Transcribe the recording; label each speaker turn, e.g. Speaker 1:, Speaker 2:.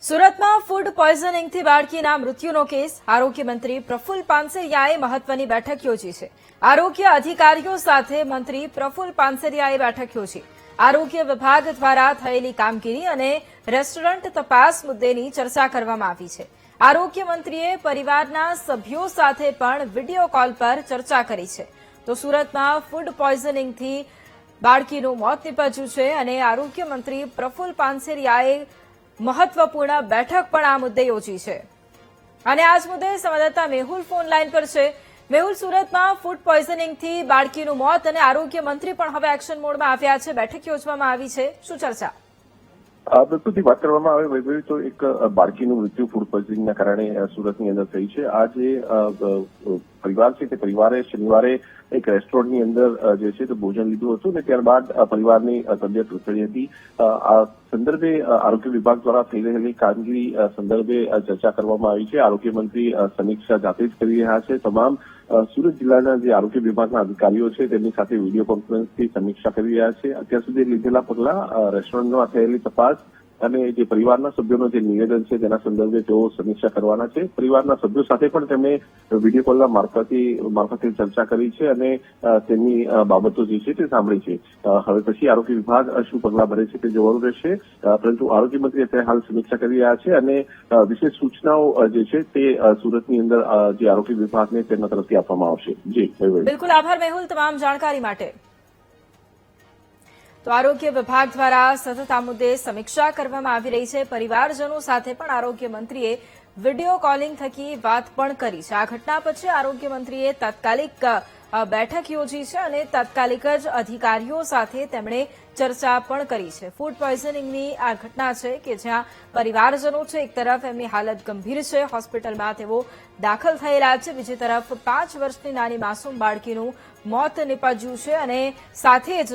Speaker 1: સુરતમાં ફૂડ પોઈઝનિંગથી બાળકીના મૃત્યુનો કેસ આરોગ્ય મંત્રી પ્રફુલ્લ પાનસરિયાએ મહત્વની બેઠક યોજી છે. આરોગ્ય અધિકારીઓ સાથે મંત્રી પ્રફુલ્લ પાનસરિયાએ બેઠક યોજી. આરોગ્ય વિભાગ દ્વારા થયેલી કામગીરી અને રેસ્ટોરન્ટ તપાસ મુદ્દેની ચર્ચા કરવામાં આવી છે. આરોગ્ય મંત્રીએ પરિવારના સભ્યો સાથે પણ વિડીયો કોલ પર ચર્ચા કરી છે. તો સુરતમાં ફૂડ પોઈઝનિંગથી બાળકીનું મોત નીપજ્યું છે અને આરોગ્ય મંત્રી પ્રફુલ્લ પાનસરિયાએ મહત્વપૂર્ણ બેઠક પણ આ મુદ્દે યોજી છે. અને આ જ મુદ્દે સંવાદદાતા મેહુલ ફોન લાઈન પર છે. મેહુલ, સુરતમાં ફૂડ પોઈઝનિંગથી બાળકીનું મોત અને આરોગ્ય મંત્રી પણ હવે એક્શન મોડમાં આવ્યા છે. બેઠક યોજવામાં આવી છે, શું ચર્ચા?
Speaker 2: બિલકુલથી વાત કરવામાં આવે વૈભવી તો એક બાળકીનું મૃત્યુ ફૂડ પોઈઝનિંગના કારણે સુરતની અંદર થઈ છે. આ જે પરિવાર છે તે પરિવારે શનિવારે એક રેસ્ટોરન્ટની અંદર જે છે તે ભોજન લીધું હતું અને ત્યારબાદ પરિવારની તબિયત ઉતરી હતી. આ સંદર્ભે આરોગ્ય વિભાગ દ્વારા થઈ રહેલી કામગીરી સંદર્ભે ચર્ચા કરવામાં આવી છે. આરોગ્ય મંત્રી સમીક્ષા જાતે જ કરી રહ્યા છે. તમામ સુરત જિલ્લાના જે આરોગ્ય વિભાગના અધિકારીઓ છે તેમની સાથે વિડીયો કોન્ફરન્સથી સમીક્ષા કરી રહ્યા છે. અત્યાર સુધી લીધેલા પગલા, રેસ્ટોરન્ટમાં થયેલી તપાસ અને જે પરિવારના સભ્યોનું જે નિવેદન છે તેના સંદર્ભે તેઓ સમીક્ષા કરવાના છે. પરિવારના સભ્યો સાથે પણ તેમણે વિડીયો કોલના મારફતે ચર્ચા કરી છે અને તેમની બાબતો જે છે તે સાંભળી છે. હવે પછી આરોગ્ય વિભાગ શું પગલાં ભરે છે તે જોવાનું રહેશે. પરંતુ આરોગ્ય મંત્રી અત્યારે હાલ સમીક્ષા કરી રહ્યા છે અને વિશેષ સૂચનાઓ જે છે તે સુરતની અંદર જે આરોગ્ય વિભાગને તેમના તરફથી આપવામાં આવશે. જી
Speaker 1: બિલકુલ, આભાર મેહુલ તમામ જાણકારી માટે. તો આરોગ્ય વિભાગ દ્વારા સતત આ મુદ્દે સમીક્ષા કરવામાં આવી રહી છે. પરિવારજનો સાથે પણ આરોગ્ય મંત્રીએ વિડીયો કોલિંગ થકી વાત પણ કરી છે. આ ઘટના પછી આરોગ્ય મંત્રીએ તાત્કાલિક બેઠક યોજી છે અને તાત્કાલિક જ અધિકારીઓ સાથે તેમણે ચર્ચા પણ કરી છે. ફૂડ પોઈઝનિંગની આ ઘટના છે કે જ્યાં પરિવારજનો છે, એક તરફ એમની હાલત ગંભીર છે, હોસ્પિટલમાં તેઓ દાખલ થયેલા છે, બીજી તરફ 5 વર્ષની નાની માસૂમ બાળકીનું મોત નીપજ્યું છે અને સાથે જ